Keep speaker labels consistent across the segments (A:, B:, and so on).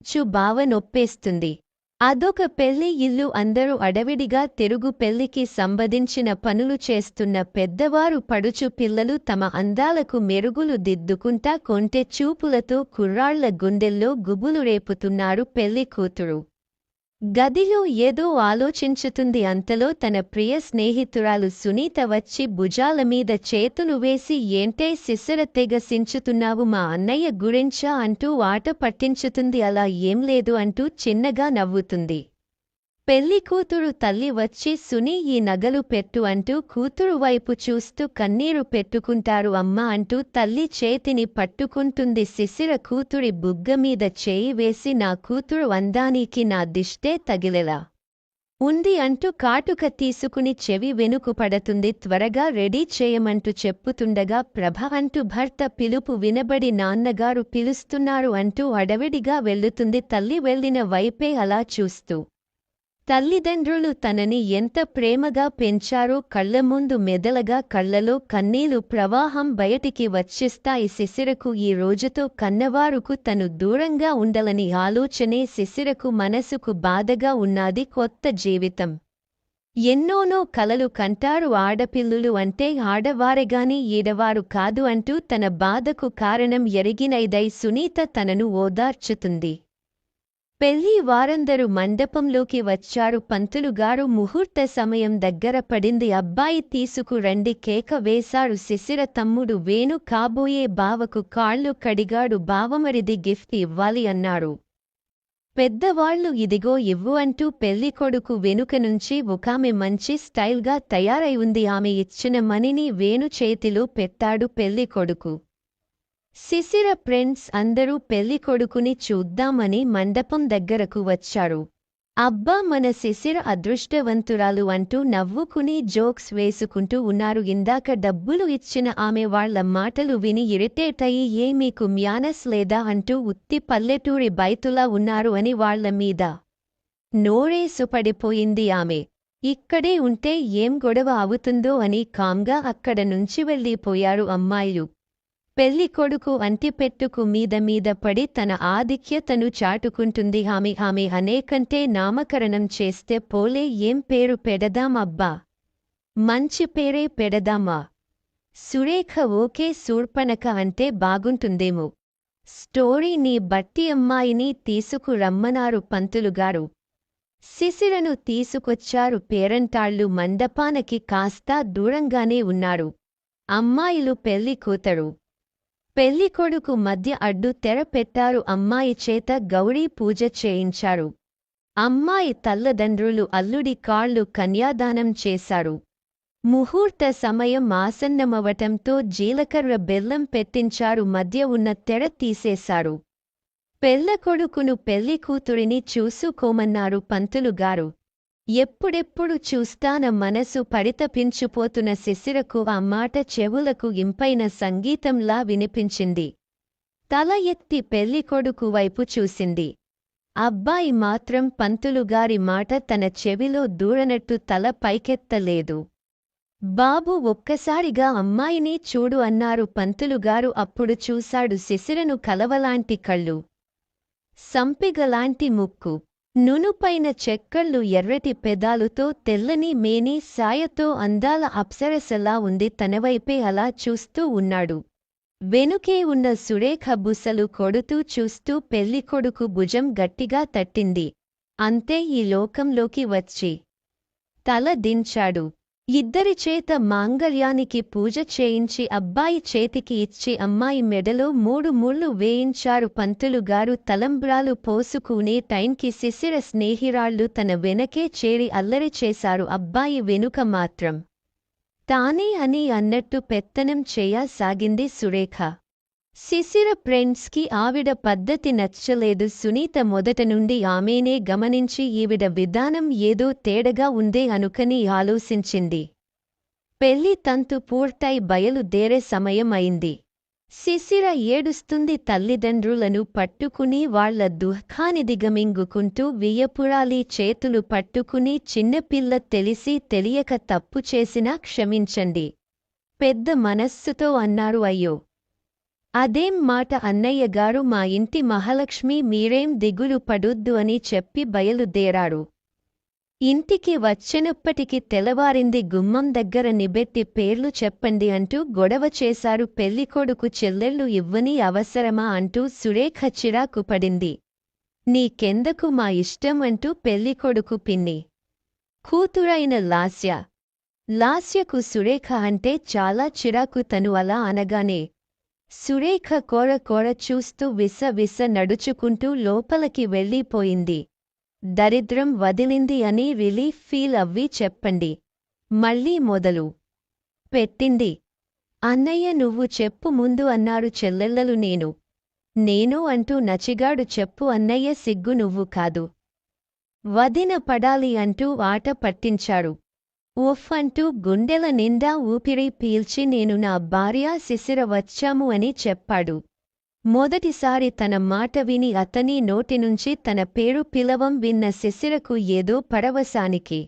A: వచ్చు బావ నొప్పేస్తుంది. అదొక పెళ్లి ఇల్లు, అందరూ అడవిడిగా తిరుగు, పెళ్లికి సంబంధించిన పనులు చేస్తున్న పెద్దవారు, పడుచు పిల్లలు తమ అందాలకు మెరుగులు దిద్దుకుంటా కొంటె చూపులతో కుర్రాళ్ల గుండెల్లో గుబులు రేపుతున్నారు. పెళ్లి కూతురు గదిలో ఏదో ఆలోచించుతుంది. అంతలో తన ప్రియ స్నేహితురాలు సునీత వచ్చి భుజాలమీద చేతులు వేసి, ఏంటే సిసర తెగ సించుతున్నావు, మా అన్నయ్య గురించా అంటూ ఆట పట్టించుతుంది. అలా ఏం లేదు అంటూ చిన్నగా నవ్వుతుంది. పెళ్లికూతురు తల్లి వచ్చి, సునీ ఈ నగలు పెట్టు అంటూ కూతురు వైపు చూస్తూ కన్నీరు పెట్టుకుంటారు. అమ్మ అంటూ తల్లి చేతిని పట్టుకుంటుంది. శిశిర కూతురి బుగ్గమీద చేయి వేసి, నా కూతురు అందానికి నా దిష్టే తగిలేలా ఉంది అంటూ కాటుక తీసుకుని చెవి వెనుకు పడుతుంది. త్వరగా రెడీ చేయమంటూ చెప్పుతుండగా ప్రభ అంటూ భర్త పిలుపు వినబడి, నాన్నగారు పిలుస్తున్నారు అంటూ అడవిడిగా వెళ్లుతుంది. తల్లి వెళ్లిన వైపే అలా చూస్తూ తల్లిదండ్రులు తనని ఎంత ప్రేమగా పెంచారో కళ్ల ముందు మెదలగా కళ్లలో కన్నీలు ప్రవాహం బయటికి వచ్చేస్తాయి. శిశిరకు ఈ రోజుతో కన్నవారుకు తను దూరంగా ఉండాలని ఆలోచనే శిశిరకు మనసుకు బాధగా ఉన్నాది. కొత్త జీవితం ఎన్నోనో కలలు కంటారు ఆడపిల్లులు అంటే, ఆడవారేగాని ఈడవారు కాదు అంటూ తన బాధకు కారణం ఎరిగినైదై సునీత తనను ఓదార్చుతుంది. పెళ్లి వారందరూ మండపంలోకి వచ్చారు. పంతులుగారు ముహూర్త సమయం దగ్గర పడింది. అబ్బాయి తీసుకురండి కేక వేశారు. శిశిర తమ్ముడు వేణు కాబోయే బావకు కాళ్ళు కడిగాడు. బావమరిది గిఫ్ట్ ఇవ్వాలి అన్నారు. పెద్దవాళ్లు ఇదిగో ఇవ్వు అంటూ పెళ్లికొడుకు వెనుక నుంచి ఒకామె మంచి స్టైల్గా తయారై ఉంది. ఆమె ఇచ్చిన మనీని వేణు చేతిలో పెట్టాడు పెళ్లికొడుకు. శిశిర ఫ్రెండ్స్ అందరూ పెళ్లికొడుకుని చూద్దామని మండపం దగ్గరకు వచ్చారు. అబ్బా, మన శిశిర అదృష్టవంతురాలు అంటూ నవ్వుకుని జోక్స్ వేసుకుంటూ ఉన్నారు. ఇందాక డబ్బులు ఇచ్చిన ఆమె వాళ్ల మాటలు విని ఇరిటేట్ అయ్యి, ఏ మీకు మ్యానస్ లేదా అంటూ ఉత్తి పల్లెటూరి బైతులా ఉన్నారు అని వాళ్ల మీద నోరేసుపడిపోయింది ఆమె. ఇక్కడే ఉంటే ఏం గొడవ అవుతుందో అని కామ్గా అక్కడ నుంచి వెళ్ళిపోయారు అమ్మాయిలు. పెళ్లికొడుకు అంటిపెట్టుకు మీద పడి తన ఆధిక్యతను చాటుకుంటుంది. ఆమె అనేకంటే నామకరణం చేస్తే పోలే, ఏం పేరు పెడదాం అబ్బా, మంచి పేరే పెడదామా, సురేఖ ఓకే, శూర్పణఖ అంటే బాగుంటుందేమో. స్టోరీని బట్టి అమ్మాయిని తీసుకురమ్మన్నారు పంతులుగారు. శిశిరను తీసుకొచ్చారు. పేరంటాళ్లు మండపానికి కాస్త దూరంగానే ఉన్నారు. అమ్మాయిలు పెళ్లి కూతురు పెళ్లికొడుకు మధ్య అడ్డు తెర పెట్టారు. అమ్మాయి చేత గౌరీ పూజ చేయించారు. అమ్మాయి తల్లిదండ్రులు అల్లుడి కాళ్లు కన్యాదానం చేశారు. ముహూర్త సమయం ఆసన్నమవటంతో జీలకర్ర బెల్లం పెట్టించారు. మధ్య ఉన్న తెర తీసేశారు. పెళ్లికొడుకును పెళ్లికూతురిని చూసుకోమన్నారు పంతులుగారు. ఎప్పుడెప్పుడు చూస్తాన మనసు పరితపించిపోతున్న శిశిరకు ఆ మాట చెవులకు ఇంపైన సంగీతంలా వినిపించింది. తల ఎత్తి పెళ్లికొడుకు వైపు చూసింది. అబ్బాయి మాత్రం పంతులుగారి మాట తన చెవిలో దూరనట్టు తల పైకెత్తలేదు. బాబు, ఒక్కసారిగా అమ్మాయిని చూడు అన్నారు పంతులుగారు. అప్పుడు చూశాడు శిశిరను. కలవలాంటి కళ్ళు, సంపిగలాంటి ముక్కు, నునుపైన చెక్కళ్ళు, ఎర్రటి పెదాలుతో తెల్లని మేని సాయతో అందాల అప్సరసలా ఉంది. తనవైపే అలా చూస్తూ ఉన్నాడు. వెనుకే ఉన్న సురేఖ బుసలు కొడుతూ చూస్తూ పెళ్లికొడుకు భుజం గట్టిగా తట్టింది. అంతే, ఈ లోకంలోకి వచ్చి తల దించాడు. ఇద్దరి చేత మాంగళ్యానికి పూజ చేయించి అబ్బాయి చేతికి ఇచ్చి అమ్మాయి మెడలో 3 ముళ్ళు వేయించారు పంతులుగారు. తలంబ్రాలు పోసుకునే టైంకి శిశిర స్నేహిరాళ్లు తన వెనకే చేరి అల్లరి చేశారు. అబ్బాయి వెనుక మాత్రం తానే అని అన్నట్టు పెత్తనం చేయసాగింది సురేఖ. శిశిర ఫ్రెండ్స్కి ఆవిడ పద్ధతి నచ్చలేదు. సునీత మొదట నుండి ఆమెనే గమనించి ఈవిడ విధానం ఏదో తేడాగా ఉందే అనుకని ఆలోచించింది. పెళ్లి తంతు పూర్తయి బయలుదేరే సమయం అయింది. శిశిర ఏడుస్తుంది. తల్లిదండ్రులను పట్టుకుని వాళ్ల దుఃఖాన్ని దిగమింగుకుంటూ వియ్యపురాలి చేతులు పట్టుకుని, చిన్నపిల్ల, తెలిసి తెలియక తప్పు చేసినా క్షమించండి, పెద్ద మనస్సుతో అన్నారు. అయ్యో అదేం మాట అన్నయ్యగారు, మా ఇంటి మహాలక్ష్మి, మీరేం దిగులు పడొద్దు అని చెప్పి బయలుదేరారు. ఇంటికి వచ్చినప్పటికి తెల్లవారింది. గుమ్మం దగ్గర నిబెట్టి పేర్లు చెప్పండి అంటూ గొడవ చేశారు. పెళ్ళికొడుకు చెల్లెళ్ళు ఇవ్వని అవసరమా అంటూ సురేఖ చిరాకు పడింది. నీకెందుకు, మా ఇష్టం అంటూ పెళ్ళికొడుకు పిన్ని కూతురైన లాస్యకు సురేఖ అంటే చాలా చిరాకు. తను అలా అనగానే సురేఖ కోర కోర చూస్తూ విస నడుచుకుంటూ లోపలికి వెళ్ళిపోయింది. దరిద్రం వదిలింది అని రిలీఫ్ ఫీల్ అవ్వి చెప్పండి. మళ్ళీ మొదలు పెట్టింది. అన్నయ్య నువ్వు చెప్పు ముందు అన్నారు చెల్లెళ్ళలు. నేను అంటూ నచిగాడు. చెప్పు అన్నయ్య, సిగ్గు నువ్వు కాదు, వదిన పడాలి అంటూ ఆట పట్టించాడు. ఉఫ్ అంటూ గుండెల నిండా ఊపిరి పీల్చి నేను నా భార్య శిశిర వచ్చాము అని చెప్పాడు. మొదటిసారి తన మాట విని అతని నోటినుంచి తన పేరు పిలవం విన్న శిశిరకు ఏదో పరవశానికి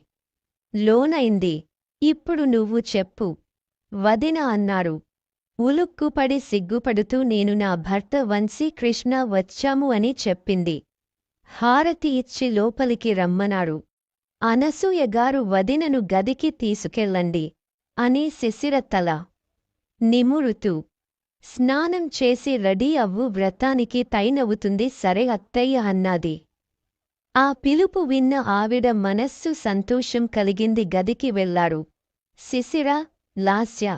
A: లోనైంది. ఇప్పుడు నువ్వు చెప్పు వదిన అన్నారు. ఉలుక్కుపడి సిగ్గుపడుతూ నేను నా భర్త వంశీ కృష్ణ వచ్చాము అని చెప్పింది. హారతి ఇచ్చి లోపలికి రమ్మన్నారు. అనసూయగారు వదినను గదికి తీసుకెళ్ళండి అని శిశిర తల నిమురుతూ, స్నానం చేసి రెడీ అవ్వు, వ్రతానికి తైనవుతుంది. సరే అత్తయ్య అన్నది. ఆ పిలుపు విన్న ఆవిడ మనస్సు సంతోషం కలిగింది. గదికి వెళ్లారు శిశిర, లాస్య.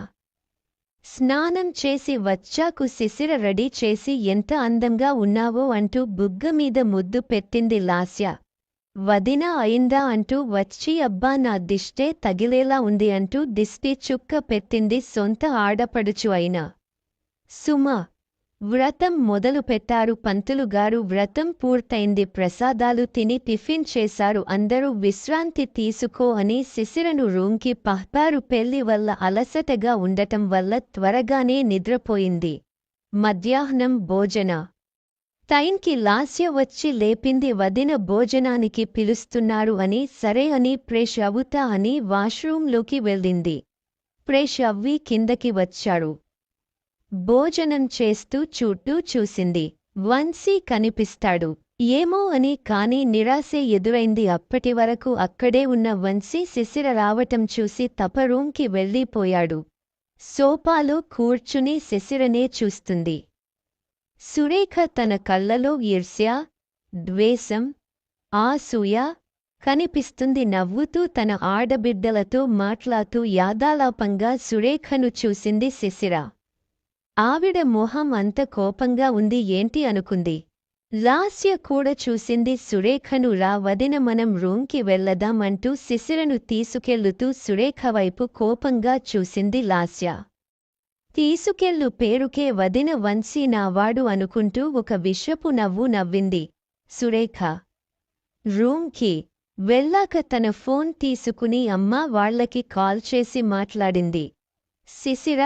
A: స్నానం చేసి వచ్చాకు శిశిర రెడీ చేసి ఎంత అందంగా ఉన్నావో అంటూ బుగ్గమీద ముద్దు పెట్టింది లాస్య. వదిన అయిందా అంటూ వచ్చి అబ్బా నా దిష్టే తగిలేలా ఉంది అంటూ దిష్టి చుక్క పెట్టింది సొంత ఆడపడుచు అయిన సుమ. వ్రతం మొదలు పెట్టారు పంతులుగారు. వ్రతం పూర్తయింది. ప్రసాదాలు తిని టిఫిన్ చేశారు. అందరూ విశ్రాంతి తీసుకో అని శిశిరను రూంకి పంపారు. పెళ్లి వల్ల అలసటగా ఉండటం వల్ల త్వరగానే నిద్రపోయింది. మధ్యాహ్నం భోజన టైంకి లాస్య వచ్చి లేపింది. వదిన భోజనానికి పిలుస్తున్నారు అని. సరే అని ఫ్రెష్ అవుతా అని వాష్రూంలోకి వెళ్ళింది. ఫ్రెష్ అవ్వి కిందకి వచ్చాడు. భోజనం చేస్తూ చుట్టూ చూసింది. వంశీ కనిపిస్తాడు ఏమో అని, కానీ నిరాశే ఎదురైంది. అప్పటివరకు అక్కడే ఉన్న వంశీ శిశిర రావటం చూసి తప రూంకి వెళ్ళిపోయాడు. సోఫాలో కూర్చుని శిశిరనే చూస్తుంది. సురేఖ తన కళ్ళలో ఈర్ష్య, ద్వేషం, అసూయ కనిపిస్తుంది. నవ్వుతూ తన ఆడబిడ్డలతో మాట్లాడుతూ యాదాలాపంగా సురేఖను చూసింది శిశిర. ఆవిడ మొహం అంత కోపంగా ఉంది ఏంటి అనుకుంది. లాస్య కూడా చూసింది సురేఖను. రా వదిన మనం రూంకి వెళ్లదాం అంటూ శిశిరను తీసుకెళ్లుతూ సురేఖ వైపు కోపంగా చూసింది లాస్య. తీసుకెళ్ళు పేరుకే వదిన, వంశీ నావాడు అనుకుంటూ ఒక విషపు నవ్వు నవ్వింది సురేఖ. రూంకి వెళ్ళాక తన ఫోన్ తీసుకుని అమ్మా వాళ్లకి కాల్ చేసి మాట్లాడింది. శిశిర,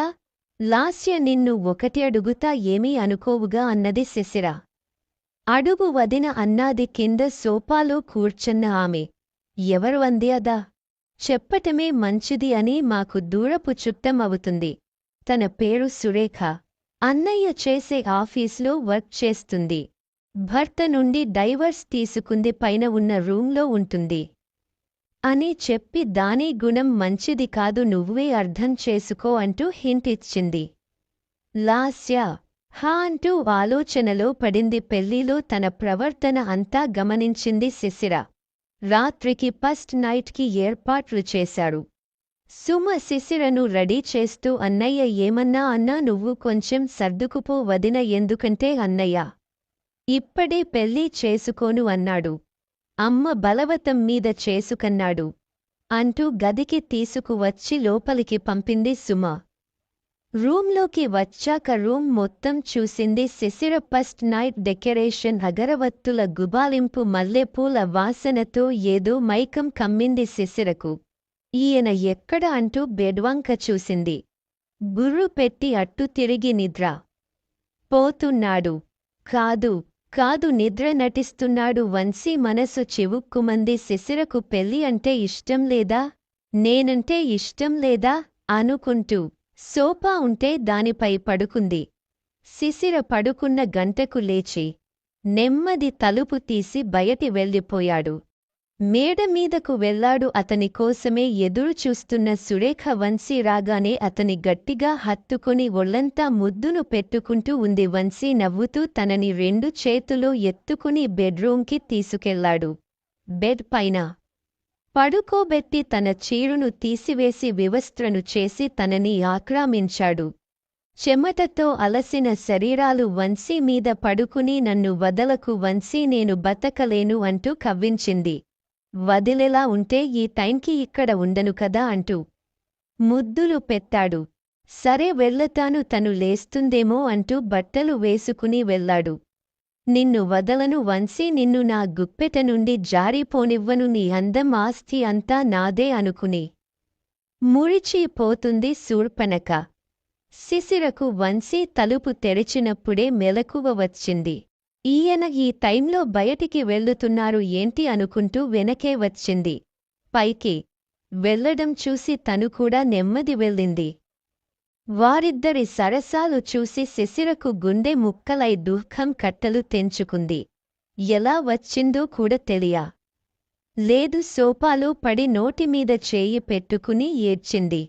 A: లాస్య నిన్ను ఒకటి అడుగుతా ఏమీ అనుకోవుగా అన్నది శిశిర. అడుగు వదిన అన్నాది కింద సోఫాలో కూర్చున్న ఆమె. ఎవరు అంది అదా? చెప్పటమే మంచిది అని, మాకు దూరపు చుట్టం అవుతుంది. తన పేరు సురేఖ. అన్నయ్య చేసే ఆఫీస్లో వర్క్ చేస్తుంది. భర్త నుండి డైవర్స్ తీసుకుంది. పైన ఉన్న రూంలో ఉంటుంది అని చెప్పి దాని గుణం మంచిది కాదు, నువ్వే అర్థం చేసుకో అంటూ హింట్ ఇచ్చింది. లాస్య హా అంటూ ఆలోచనలో పడింది. పెళ్లిలో తన ప్రవర్తన అంతా గమనించింది శిశిర. రాత్రికి ఫస్ట్ నైట్కి ఏర్పాట్లు చేశాడు. సుమ శిశిరను రెడీ చేస్తూ అన్నయ్య ఏమన్నా అన్నా నువ్వు కొంచెం సర్దుకుపో వదిన, ఎందుకంటే అన్నయ్య ఇప్పుడే పెళ్లి చేసుకోను అన్నాడు. అమ్మ బలవతం మీద చేసుకన్నాడు అంటూ గదికి తీసుకువచ్చి లోపలికి పంపింది సుమ. రూంలోకి వచ్చాక రూం మొత్తం చూసింది శిశిర. ఫస్ట్ నైట్ డెకరేషన్, అగరవత్తుల గుబాలింపు, మల్లెపూల వాసనతో ఏదో మైకం కమ్మింది శిశిరకు. ఈయన ఎక్కడ అంటూ బెడ్వంక చూసింది. గుర్రు పెట్టి అట్టు తిరిగి నిద్ర పోతున్నాడు. కాదు నిద్ర నటిస్తున్నాడు. వంశీ మనసు చివుక్కుమంది. శిశిరకు పెళ్లి అంటే ఇష్టం లేదా, నేనంటే ఇష్టం లేదా అనుకుంటూ సోఫా ఉంటే దానిపై పడుకుంది. శిశిర పడుకున్న గంటకు లేచి నెమ్మది తలుపు తీసి బయటి వెళ్ళిపోయాడు. మేడమీదకు వెళ్లాడు. అతని కోసమే ఎదురు చూస్తున్న సురేఖ వంశీ రాగానే అతని గట్టిగా హత్తుకుని ఒళ్లంతా ముద్దును పెట్టుకుంటూ ఉంది. వంశీ నవ్వుతూ తనని 2 చేతులో ఎత్తుకుని బెడ్రూంకి తీసుకెళ్లాడు. బెడ్ పైన పడుకోబెట్టి తన చీరును తీసివేసి వివస్త్రను చేసి తనని ఆక్రమించాడు. చెమటతో అలసిన శరీరాలు వంశీ మీద పడుకుని నన్ను వదలకు వంశీ, నేను బతకలేను అంటూ కవ్వించింది. వదిలేలా ఉంటే ఈ టైంకి ఇక్కడ ఉండను కదా అంటూ ముద్దులు పెట్టాడు. సరే వెళ్ళతాను, తను లేస్తుందేమో అంటూ బట్టలు వేసుకుని వెళ్ళాడు. నిన్ను వదలను వంశీ, నిన్ను నా గుప్పెట నుండి జారిపోనివ్వను, నీ అందం ఆస్తి అంతా నాదే అనుకుని మురిచిపోతుంది శూర్పణఖ. శిశిరకు వంశీ తలుపు తెరిచినప్పుడే మెలకువ వచ్చింది. ఈయన ఈ టైంలో బయటికి వెళ్లుతున్నారు ఏంటి అనుకుంటూ వెనకే వచ్చింది. పైకి వెళ్లడం చూసి తను కూడా నెమ్మది వెళ్ళింది. వారిద్దరి సరసాలు చూసి శిశిరకు గుండె ముక్కలై దుఃఖం కట్టలు తెంచుకుంది. ఎలా వచ్చిందో కూడా తెలియా లేదు. సోఫాలో పడి నోటిమీద చేయి పెట్టుకుని ఏడ్చింది.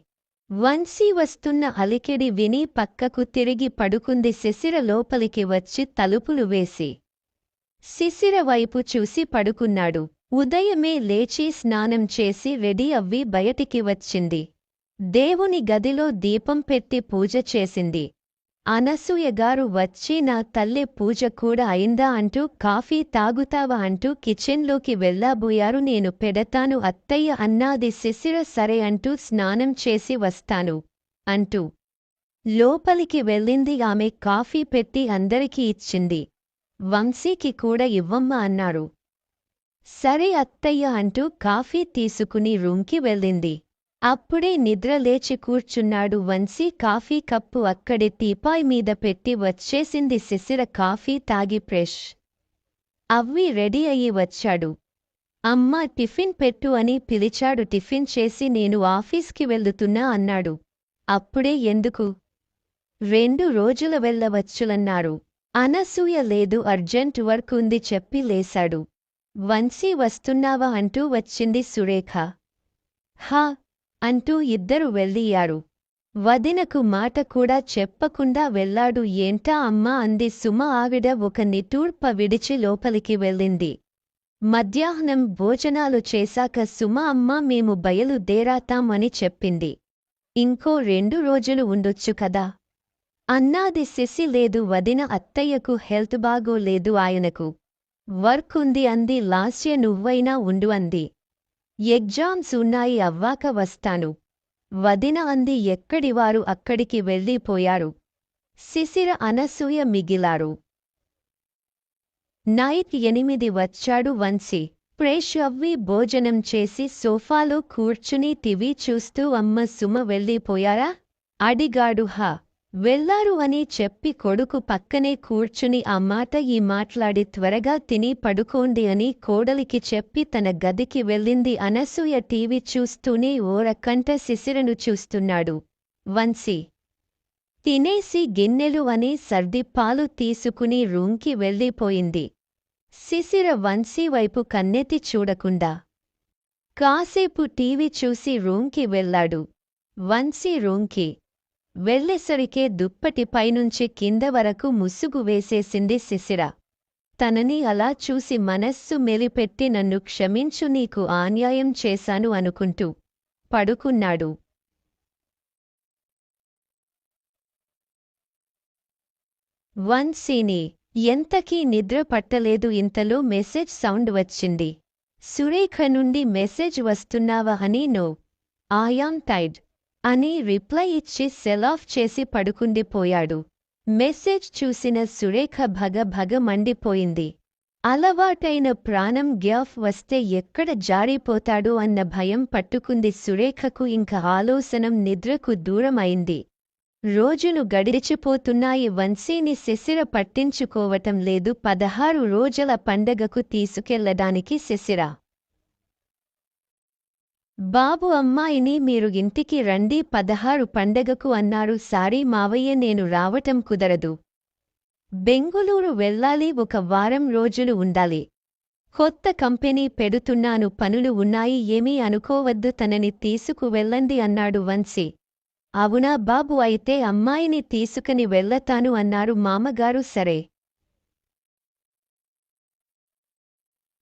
A: వంశీ వస్తున్న అలికిడి విని పక్కకు తిరిగి పడుకుంది. శిశిర లోపలికి వచ్చి తలుపులు వేసి శిశిర వైపు చూసి పడుకున్నాడు. ఉదయమే లేచి స్నానం చేసి రెడీ అవ్వి బయటికి వచ్చింది. దేవుని గదిలో దీపం పెట్టి పూజ చేసింది. అనసూయగారు వచ్చి నా తల్లి పూజ కూడా అయిందా అంటూ కాఫీ తాగుతావా అంటూ కిచెన్లోకి వెళ్ళాబోయారు. నేను పెడతాను అత్తయ్య అన్నాది శిశిర. సరే అంటూ స్నానం చేసి వస్తాను అంటూ లోపలికి వెళ్ళింది. ఆమె కాఫీ పెట్టి అందరికీ ఇచ్చింది. వంశీకి కూడా ఇవ్వమ్మా అన్నారు. సరే అత్తయ్య అంటూ కాఫీ తీసుకుని రూంకి వెళ్ళింది. అప్పుడే నిద్ర లేచి కూర్చున్నాడు వంశీ. కాఫీ కప్పు అక్కడే టీపాయ్ మీద పెట్టి వచ్చేసింది. శిశిర కాఫీ తాగి ఫ్రెష్ అవ్వి రెడీ అయ్యి వచ్చాడు. అమ్మా టిఫిన్ పెట్టు అని పిలిచాడు. టిఫిన్ చేసి నేను ఆఫీస్కి వెళ్తున్నా అన్నాడు. అప్పుడే ఎందుకు? 2 రోజుల వెళ్ళవచ్చులన్నారు. అనసూయ లేదు, అర్జెంట్ వర్క్ ఉంది చెప్పి లేశాడు. వంశీ వస్తున్నావా అంటూ వచ్చింది సురేఖ. హా అంటూ ఇద్దరు వెళ్ళియారు. వదినకు మాట కూడా చెప్పకుండా వెళ్ళాడు. ఏంటా అమ్మా అంది సుమ. ఆవిడ ఒక నిట్టూర్ప విడిచి లోపలికి వెళ్ళింది. మధ్యాహ్నం భోజనాలు చేశాక సుమ అమ్మ మేము బయలుదేరాతాం అని చెప్పింది. ఇంకో 2 రోజులు ఉండొచ్చు కదా అన్నాది శశి. లేదు వదిన, అత్తయ్యకు హెల్త్ బాగోలేదు, ఆయనకు వర్క్ ఉంది అంది. లాస్య నువ్వైనా ఉండు అంది. ఎగ్జామ్స్ ఉన్నాయి అవ్వాక వస్తాను వదిన అంది. ఎక్కడివారు అక్కడికి వెళ్ళిపోయారు. శిశిర అనసూయ మిగిలారు. నైట్ 8 వచ్చాడు వంశీ. ఫ్రెష్ అవ్వి భోజనం చేసి సోఫాలో కూర్చుని టీవీ చూస్తూ అమ్మ సుమ వెళ్ళిపోయారా అడిగాడు. హా వెళ్లారు అని చెప్పి కొడుకు పక్కనే కూర్చుని ఆ మాట ఈ మాట్లాడి త్వరగా తిని పడుకోండి అని కోడలికి చెప్పి తన గదికి వెళ్ళింది. అనసూయ టీవీ చూస్తూనే ఓరకంట శిశిరను చూస్తున్నాడు. వంశీ తినేసి గిన్నెలు అని సర్ది పాలు తీసుకుని రూంకి వెళ్ళిపోయింది. శిశిర వంశీ వైపు కన్నెత్తి చూడకుండా కాసేపు టీవీ చూసి రూంకి వెళ్ళాడు. వంశీ రూంకి వెళ్ళేసరికే దుప్పటి పైనుంచి కింద వరకు ముసుగు వేసేసింది శిశిర. తనని అలా చూసి మనస్సు మెలిపెట్టి నన్ను క్షమించు, నీకు అన్యాయం చేశాను అనుకుంటూ పడుకున్నాడు. వంశీని ఎంతకీ నిద్ర పట్టలేదు. ఇంతలో మెసేజ్ సౌండ్ వచ్చింది. సురేఖ నుండి మెసేజ్ వస్తున్నావా అని. నో ఐయామ్ టైర్డ్ అని రిప్లై ఇచ్చి సెల్ ఆఫ్ చేసి పడుకుండిపోయాడు. మెసేజ్ చూసిన సురేఖ భగ భగ మండిపోయింది. అలవాటైన ప్రాణం గ్యాఫ్ వస్తే ఎక్కడ జారిపోతాడో అన్న భయం పట్టుకుంది సురేఖకు. ఇంక ఆలోచనం నిద్రకు దూరమైంది. రోజులు గడిచిపోతున్నాయి. వంశీని శిశిర పట్టించుకోవటం లేదు. 16 రోజుల పండగకు తీసుకెళ్లడానికి శిశిర బాబు అమ్మాయిని మీరు ఇంటికి రండి 16 పండగకు అన్నారు. సారీ మావయ్య, నేను రావటం కుదరదు బెంగుళూరు వెళ్ళాలి, ఒక వారం రోజులు ఉండాలి. కొత్త కంపెనీ పెడుతున్నాను, పనులు ఉన్నాయి, ఏమీ అనుకోవద్దు, తనని తీసుకువెళ్ళండి అన్నాడు వంశీ. అవునా బాబు, అయితే అమ్మాయిని తీసుకుని వెళ్ళతాను అన్నారు మామగారు. సరే,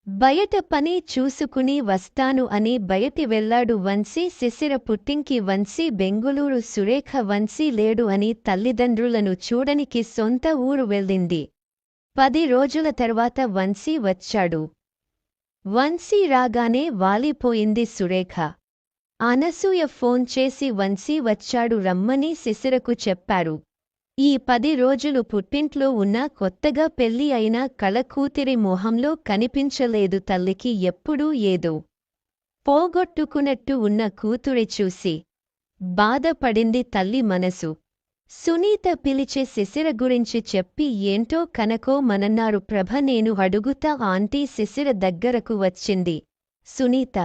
A: బయట పని చూసుకుని వస్తాను అని బయటి వెళ్ళాడు వంశీ. శిశిర పుట్టింకి వంశీ బెంగుళూరు. సురేఖ వంశీ లేడు అని తల్లిదండ్రులను చూడనికి సొంత ఊరు వెళ్ళింది. 10 రోజుల తర్వాత వంశీ వచ్చాడు. వంశీ రాగానే వాలిపోయింది సురేఖ. అనసూయ ఫోన్ చేసి వంశీ వచ్చాడు రమ్మని శిశిరకు చెప్పారు. ఈ 10 రోజులు పుట్టింట్లో ఉన్న కొత్తగా పెళ్లి అయిన కళకూతురి మొహంలో కనిపించలేదు. తల్లికి ఎప్పుడూ ఏదో పోగొట్టుకున్నట్టు ఉన్న కూతురి చూసి బాధపడింది తల్లి మనసు. సునీత పిలిచే శిశిర గురించి చెప్పి ఏంటో కనుకోమనన్నారు ప్రభ. నేను అడుగుతా ఆంటీ. శిశిర దగ్గరకు వచ్చింది సునీత.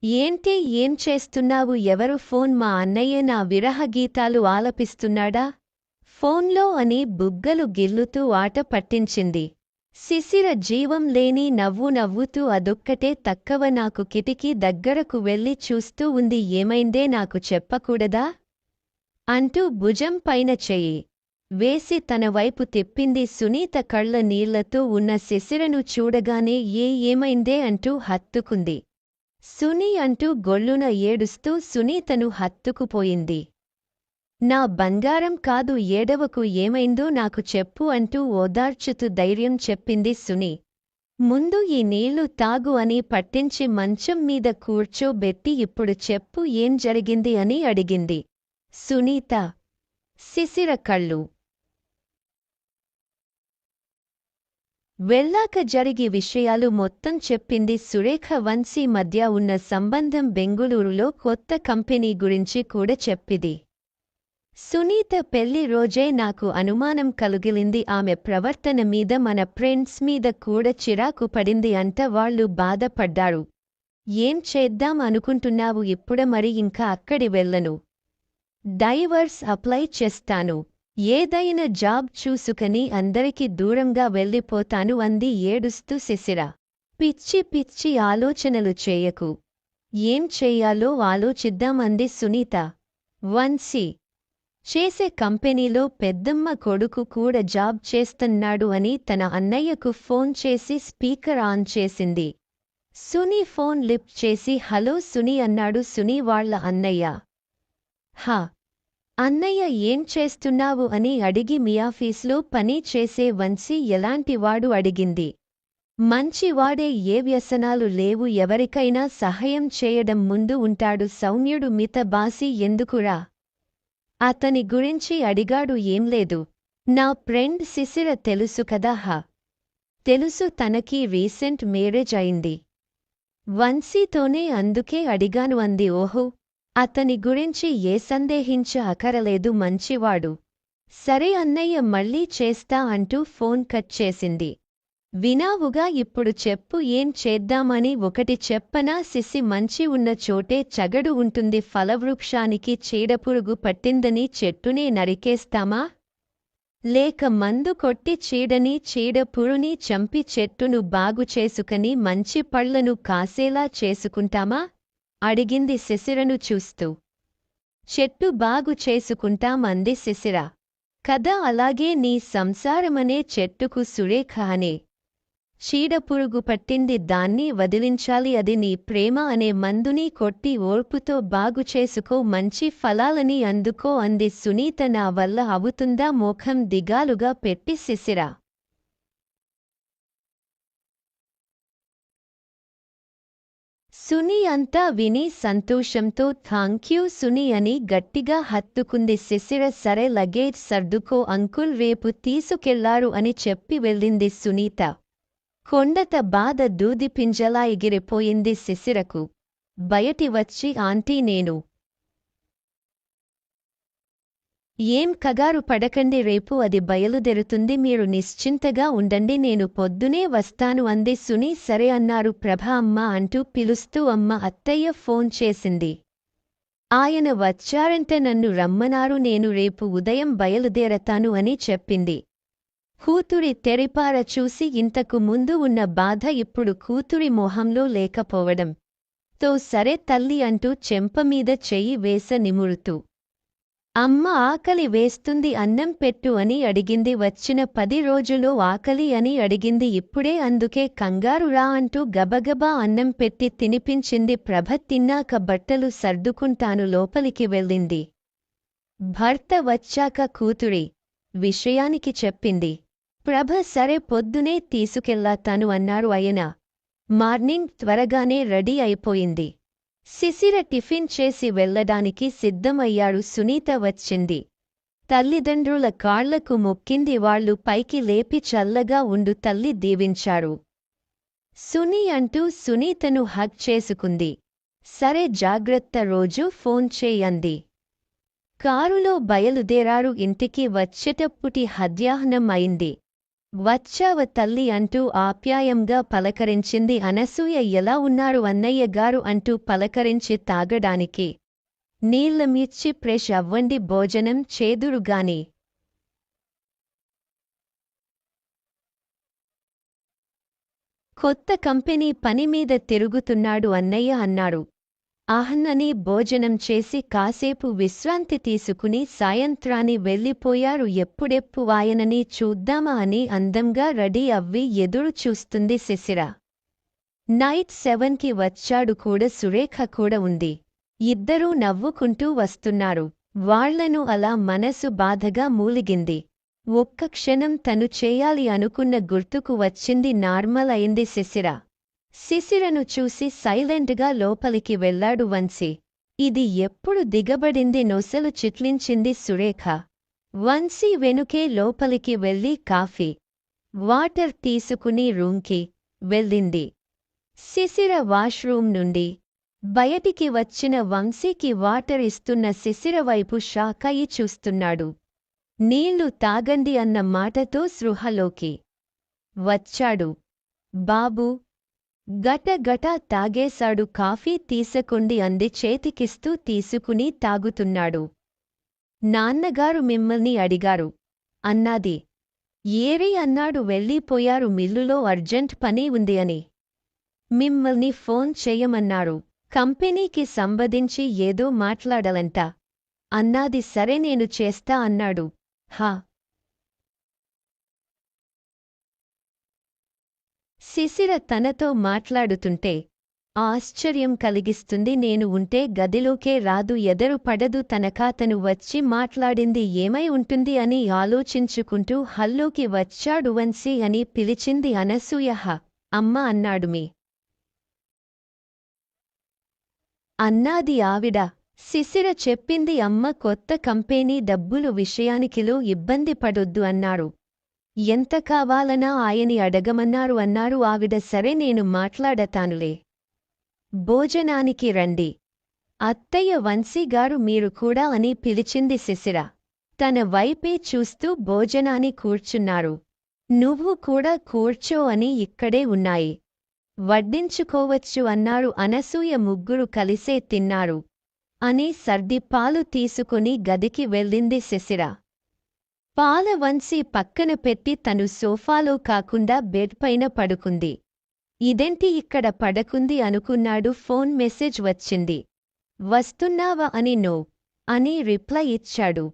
A: ఏంటి, ఏం చేస్తున్నావు? ఎవరు ఫోన్? మా అన్నయ్య నా విరహ గీతాలు ఆలపిస్తున్నాడా ఫోన్లో అని బుగ్గలు గిల్లుతూ ఆట పట్టించింది. శిశిర జీవం లేని నవ్వు నవ్వుతూ అదొక్కటే తక్కవ నాకు. కిటికీ దగ్గరకు వెళ్ళి చూస్తూ ఉంది. ఏమైందే, నాకు చెప్పకూడదా అంటూ భుజం పైన చెయ్యి వేసి తన వైపు తిప్పింది. సునీత కళ్ళ నీళ్లతో ఉన్న శిశిరను చూడగానే ఏమైందే అంటూ హత్తుకుంది. సునీ అంటూ గొల్లున ఏడుస్తూ సునీతను హత్తుకుపోయింది. నా బంగారం కాదు, ఏడవకు, ఏమైందో నాకు చెప్పు అంటూ ఓదార్చుతూ ధైర్యం చెప్పింది సునీ. ముందు ఈ నీళ్లు తాగు అని పట్టించి మంచం మీద కూర్చోబెట్టి ఇప్పుడు చెప్పు ఏం జరిగింది అని అడిగింది సునీత. శిశిర కళ్ళు వెళ్ళాక జరిగి విషయాలు మొత్తం చెప్పింది సురేఖ. వంశీ మధ్య ఉన్న సంబంధం, బెంగుళూరులో కొత్త కంపెనీ గురించి కూడా చెప్పింది. సునీత పెళ్లి రోజే నాకు అనుమానం కలిగిలింది. ఆమె ప్రవర్తన మీద, మన ఫ్రెండ్స్ మీద కూడా చిరాకు పడింది అంట. వాళ్ళు బాధపడ్డారు. ఏం చేద్దాం అనుకుంటున్నావు ఇప్పుడు? మరి ఇంకా అక్కడి వెళ్ళను, డైవర్స్ అప్లై చేస్తాను, ఏదైనా జాబ్ చూసుకుని అందరికీ దూరంగా వెళ్ళిపోతాను అంది ఏడుస్తూ శిశిర. పిచ్చి పిచ్చి ఆలోచనలు చేయకు, ఏం చెయ్యాలో ఆలోచిద్దాం అంది సునీత. వంశీ చేసే కంపెనీలో పెద్దమ్మ కొడుకు కూడా జాబ్ చేస్తున్నాడు అని తన అన్నయ్యకు ఫోన్ చేసి స్పీకర్ ఆన్ చేసింది. సునీ ఫోన్ లిఫ్ట్ చేసి హలో సునీ అన్నాడు. సునీ వాళ్ళ అన్నయ్య. హా అన్నయ్య, ఏం చేస్తున్నావు అని అడిగి మీ ఆఫీస్లో పని చేసే వంశీ ఎలాంటివాడు అడిగింది. మంచివాడే, ఏ వ్యసనాలు లేవు, ఎవరికైనా సహాయం చేయడం ముందు ఉంటాడు, సౌమ్యుడు, మితబాసి. ఎందుకురా అతని గురించి అడిగాడు. ఏం లేదు, నా ఫ్రెండ్ శిశిర తెలుసు కదా. హా తెలుసు, తనకి రీసెంట్ మ్యారేజ్ అయింది వంశీతోనే, అందుకే అడిగాను అంది. ఓహో, అతని గురించి ఏ సందేహించ అకరలేదు, మంచివాడు. సరే అన్నయ్య, మళ్ళీ చేస్తా అంటూ ఫోన్ కట్ చేసింది. వినావుగా, ఇప్పుడు చెప్పు ఏం చేద్దామని. ఒకటి చెప్పనా శిశి, మంచి ఉన్న చోటే చెగడు ఉంటుంది. ఫలవృక్షానికి చీడపురుగు పట్టిందని చెట్టునే నరికేస్తామా, లేక మందు కొట్టి చీడని చీడపురుని చంపి చెట్టును బాగు చేసుకుని మంచి పళ్లను కాసేలా చేసుకుంటామా అడిగింది శిశిరను చూస్తూ. చెట్టు బాగు చేసుకుంటాం అంది శిశిర. కదా, అలాగే నీ సంసారమనే చెట్టుకు సురేఖ అనే చీడపురుగు పట్టింది, దాన్ని వదిలించాలి. అది నీ ప్రేమ అనే మందుని కొట్టి ఓర్పుతో బాగు చేసుకో, మంచి ఫలాలని అందుకో అంది సునీత. నా వల్ల అవుతుందా? మోఖం దిగాలుగా పెట్టి శిశిర. సునీ అంతా విని సంతోషంతో థాంక్యూ సునీ అని గట్టిగా హత్తుకుంది శిశిర. సరే, లగేజ్ సర్దుకో, అంకుల్ రేపు తీసుకెళ్లారు అని చెప్పి వెళ్ళింది సునీత. కొండత బాధ దూదిపింజలా ఎగిరిపోయింది శిశిరకు. బయటి వచ్చి ఆంటీ, నేను ఏం కగారు పడకండి, రేపు అది బయలుదేరుతుంది, మీరు నిశ్చింతగా ఉండండి, నేను పొద్దునే వస్తాను అంది సునీ. సరే అన్నారు ప్రభ. అమ్మ అంటూ పిలుస్తూ అమ్మ, అత్తయ్య ఫోన్ చేసింది, ఆయన వచ్చారంటే నన్ను రమ్మనారు, నేను రేపు ఉదయం బయలుదేరతాను అని చెప్పింది. కూతురి తెరిపార చూసి ఇంతకు ముందు ఉన్న బాధ ఇప్పుడు కూతురి మొహంలో లేకపోవడం తో సరే తల్లి అంటూ చెంపమీద చెయ్యి వేస నిమురుతూ అమ్మ ఆకలి వేస్తుంది అన్నం పెట్టు అని అడిగింది. వచ్చిన 10 రోజులో ఆకలి అని అడిగింది. ఇప్పుడే అందుకే కంగారు రా అంటూ గబగబా అన్నం పెట్టి తినిపించింది. ప్రభ తిన్నాక బట్టలు సర్దుకుంటాను లోపలికి వెళ్ళింది. భర్త వచ్చాక కూతురి విషయానికి చెప్పింది. ప్రభ సరే పొద్దునే తీసుకెళ్లాతాను అన్నారు ఆయన. మార్నింగ్ త్వరగానే రెడీ అయిపోయింది. శిశిర టిఫిన్ చేసి వెళ్లడానికి సిద్ధమయ్యాడు. సునీత వచ్చింది. తల్లిదండ్రుల కాళ్లకు మొక్కింది. వాళ్లు పైకి లేపి చల్లగా ఉండు తల్లి దీవించారు. సునీ అంటూ సునీతను హగ్ చేసుకుంది. సరే జాగ్రత్త రోజు ఫోన్ చేయంది. కారులో బయలుదేరారు. ఇంటికి వచ్చేటప్పుటి మధ్యాహ్నం అయింది. వచ్చావ తల్లి అంటూ ఆప్యాయంగా పలకరించింది. అనసూయ ఎలా ఉన్నారు అన్నయ్య గారు అంటూ పలకరించి తాగడానికి నీళ్లమిచ్చి ఫ్రెష్ అవ్వండి భోజనం చేదురుగాని. కొత్త కంపెనీ పనిమీద తిరుగుతున్నాడు అన్నయ్య అన్నారు. ఆహ్నని భోజనం చేసి కాసేపు విశ్రాంతి తీసుకుని సాయంత్రాన్ని వెళ్ళిపోయారు. ఎప్పుడెప్పు ఆయనని చూద్దామా అని అందంగా రెడీ అవ్వి ఎదురు చూస్తుంది శిశిర. నైట్ 7కి వచ్చాడు కూడా. సురేఖ కూడా ఉంది. ఇద్దరూ నవ్వుకుంటూ వస్తున్నారు. వాళ్లను అలా మనసు బాధగా మూలిగింది. ఒక్క క్షణం తను చేయాలి అనుకున్న గుర్తుకు వచ్చింది. నార్మల్ అయింది శిశిర. శిశిరను చూసి సైలెంట్గా లోపలికి వెళ్లాడు వంశీ. ఇది ఎప్పుడు దిగబడింది నొసలు చిట్లించింది సురేఖ. వంశీ వెనుకే లోపలికి వెళ్లి కాఫీ, వాటర్ తీసుకుని రూంకి వెళ్ళింది. శిశిర వాష్రూమ్ నుండి బయటికి వచ్చిన వంశీకి వాటర్ ఇస్తున్న శిశిర వైపు షాకయి చూస్తున్నాడు. నీళ్లు తాగండి అన్న మాటతో స్పృహలోకి వచ్చాడు. బాబూ గటగట తాగేశాడు. కాఫీ తీసకుండి అంది చేతికిస్తూ తీసుకుని తాగుతున్నాడు. నాన్నగారు మిమ్మల్ని అడిగారు అన్నాది. ఏరి అన్నాడు. వెళ్ళిపోయారు మిల్లులో అర్జెంట్ పని ఉంది అని. మిమ్మల్ని ఫోన్ చేయమన్నారు. కంపెనీకి సంబంధించి ఏదో మాట్లాడాలంట అన్నాది. సరే నేను చేస్తా అన్నాడు. హా శిశిర తనతో మాట్లాడుతుంటే ఆశ్చర్యం కలిగిస్తుంది. నేను ఉంటే గదిలోకే రాదు, ఎదరు పడదు. తనకాతను వచ్చి మాట్లాడింది ఏమై ఉంటుంది అని ఆలోచించుకుంటూ హల్లోకి వచ్చాడు. వంశీ అని పిలిచింది అనసూయ. అమ్మ అన్నాడు. మీ అన్నాది ఆవిడ. శిశిర చెప్పింది అమ్మ కొత్త కంపెనీ డబ్బులు విషయానికిలో ఇబ్బంది పడొద్దు అన్నారు. ఎంత కావాలనా ఆయని అడగమన్నారు అన్నారు ఆవిడ. సరే నేను మాట్లాడతానులే. భోజనానికి రండి అత్తయ్య వంశీగారు మీరు కూడా అని పిలిచింది శిశిర. తన వైపే చూస్తూ భోజనాని కూర్చున్నారు. నువ్వు కూడా కూర్చో అని ఇక్కడే ఉన్నాయి వడ్డించుకోవచ్చు అన్నారు అనసూయ. ముగ్గురు కలిసే తిన్నారు అని సర్ది పాలు తీసుకుని గదికి వెళ్ళింది శిశిర. పాల వంశీ పక్కన పెట్టి తను సోఫాలో కాకుండా బెడ్ పైన పడుకుంది. ఇదేంటి ఇక్కడ పడకుంది అనుకున్నాడు. ఫోన్ మెసేజ్ వచ్చింది. వస్తున్నావా అని నో అని రిప్లై ఇచ్చాడు.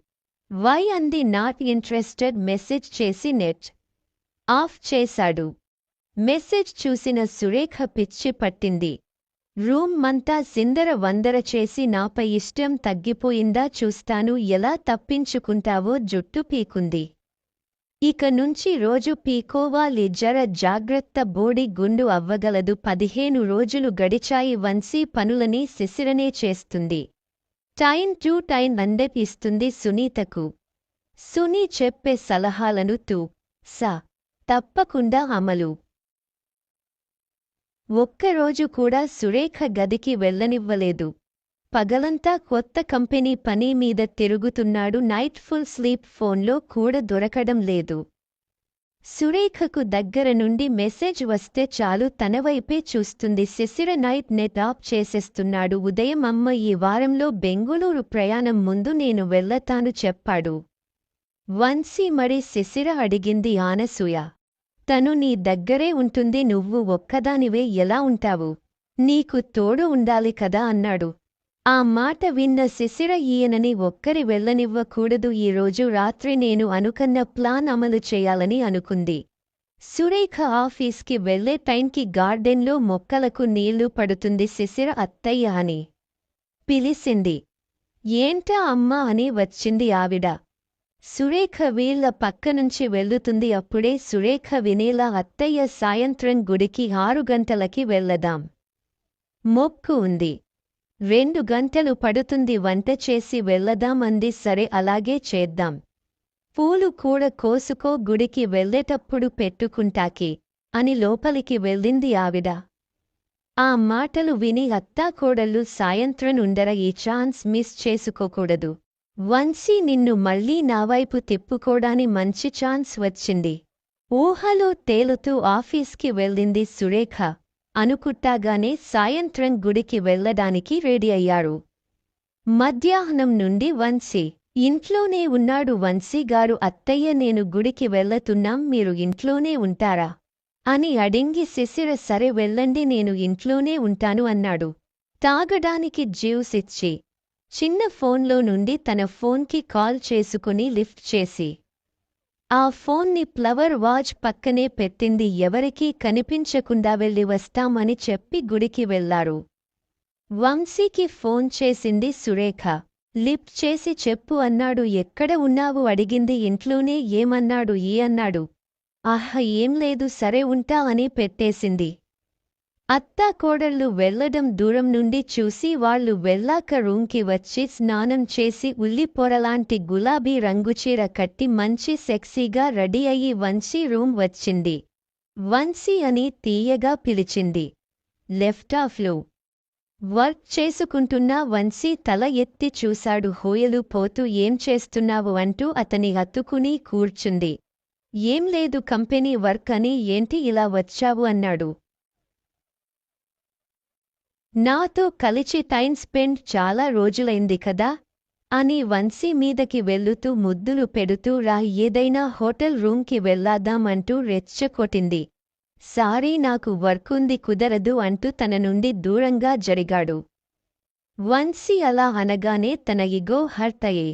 A: వై అంది నాట్ ఇంట్రెస్టెడ్ మెసేజ్ చేసి నెట్ ఆఫ్ చేశాడు. మెసేజ్ చూసిన సురేఖ పిచ్చి పట్టింది. రూమ్ మంతా సిందర వందర చేసి నాపై ఇష్టం తగ్గిపోయిందా చూస్తాను ఎలా తప్పించుకుంటావో జుట్టు పీకుంది. ఇక నుంచి రోజు పీకోవాలి జర జాగ్రత్త బోడి గుండు అవ్వగలదు. 15 రోజులు గడిచాయి. వంశీ పనులని శిశిరనే చేస్తుంది. టైం టు టైం అందపిస్తుంది సునీతకు. సునీ చెప్పే సలహాలను తప్పకుండా అమలు. ఒక్కరోజు కూడా సురేఖ గదికి వెళ్ళనివ్వలేదు. పగలంతా కొత్త కంపెనీ పని మీద తిరుగుతున్నాడు. Night full sleep. ఫోన్లో కూడా దొరకడం లేదు. సురేఖకు దగ్గర నుండి మెసేజ్ వస్తే చాలు తనవైపే చూస్తుంది. శిశిర నైట్ నెట్ ఆఫ్ చేసేస్తున్నాడు. ఉదయం అమ్మ ఈ వారంలో బెంగుళూరు ప్రయాణం ముందు నేను వెళ్ళతాను చెప్పాడు. వంశీ మరి శిశిర అడిగింది అనసూయ. తను నీ దగ్గరే ఉంటుంది, నువ్వు ఒక్కదానివే ఎలా ఉంటావు? నీకు తోడు ఉండాలి కదా అన్నాడు. ఆ మాట విన్న శిశిర ఈయనని ఒక్కరి వెళ్ళనివ్వకూడదు, ఈరోజు రాత్రి నేను అనుకన్న ప్లాన్ అమలు చేయాలని అనుకుంది. సురేఖ ఆఫీస్కి వెళ్లే టైంకి గార్డెన్లో మొక్కలకు నీళ్లు పడుతుంది. శిశిర అత్తయ్య అని పిలిసింది. ఏంటా అమ్మా అని వచ్చింది ఆవిడ. సురేఖ వీళ్ల పక్కనుంచి వెళ్లుతుంది. అప్పుడే సురేఖ వినేలా, అత్తయ్య సాయంత్రం గుడికి 6 గంటలకి వెళ్లదాం. మొక్కు ఉంది. 2 గంటలు పడుతుంది, వంట చేసి వెళ్లదాం అంది. సరే అలాగే చేద్దాం. పూలు కూడా కోసుకో, గుడికి వెళ్లేటప్పుడు పెట్టుకుంటాకి అని లోపలికి వెళ్ళింది ఆవిడ. ఆ మాటలు విని అత్తాకోడళ్ళు సాయంత్రం ఉండరా, ఈ ఛాన్స్ మిస్ చేసుకోకూడదు. వంశీ నిన్ను మళ్లీ నావైపు తిప్పుకోడాని మంచి ఛాన్స్ వచ్చింది. ఊహలో తేలుతూ ఆఫీస్కి వెళ్ళింది సురేఖ. అనుకుంటాగానే సాయంత్రం గుడికి వెళ్లడానికి రెడీ అయ్యారు. మధ్యాహ్నం నుండి వంశీ ఇంట్లోనే ఉన్నాడు. వంశీగారు, అత్తయ్య నేను గుడికి వెళ్లతున్నాం, మీరు ఇంట్లోనే ఉంటారా అని అడిగి శిశిర సరే వెళ్ళండి, నేను ఇంట్లోనే ఉంటాను అన్నాడు. తాగడానికి జ్యూస్ ఇచ్చి చిన్న ఫోన్లో నుండి తన ఫోన్కి కాల్ చేసుకుని లిఫ్ట్ చేసి ఆ ఫోన్ని ఫ్లవర్ వాచ్ పక్కనే పెట్టింది. ఎవరికీ కనిపించకుండా వెళ్ళి వస్తామని చెప్పి గుడికి వెళ్లారు. వంశీకి ఫోన్ చేసింది సురేఖ. లిఫ్ట్ చేసి చెప్పు అన్నాడు. ఎక్కడ ఉన్నావు అడిగింది. ఇంట్లోనే. ఏమన్నాడు? అన్నాడు. ఆహా ఏం లేదు, సరే ఉంటా అని పెట్టేసింది. అత్తా కోడళ్ళు వెళ్లడం దూరం నుండి చూసి వాళ్లు వెళ్ళాక రూంకి వచ్చి స్నానం చేసి ఉల్లిపొరలాంటి గులాబీ రంగుచీర కట్టి మంచి సెక్సీగా రెడీ అయ్యి వంశీ రూమ్ వచ్చింది. వంశీ అని తీయగా పిలిచింది. లెఫ్టాఫ్లో వర్క్ చేసుకుంటున్న వంశీ తల ఎత్తి చూశాడు. హోయలు పోతూ ఏం చేస్తున్నావు అంటూ అతని హత్తుకుని కూర్చుంది. ఏం లేదు, కంపెనీ వర్క్ అని. ఏంటి ఇలా వచ్చావు అన్నాడు. నాతో కలిసి టైం స్పెండ్ చాలా రోజులైంది కదా అని వంశీ మీదకి వెళ్లుతూ ముద్దులు పెడుతూ రా, ఏదైనా హోటల్ రూంకి వెళ్లాదాం అంటూ రెచ్చగొట్టింది. సారీ నాకు వర్కుంది, కుదరదు అంటూ తన నుండి దూరంగా జరిగాడు. వంశీ అలా అనగానే తన ఇగో హర్ట్ అయ్యే.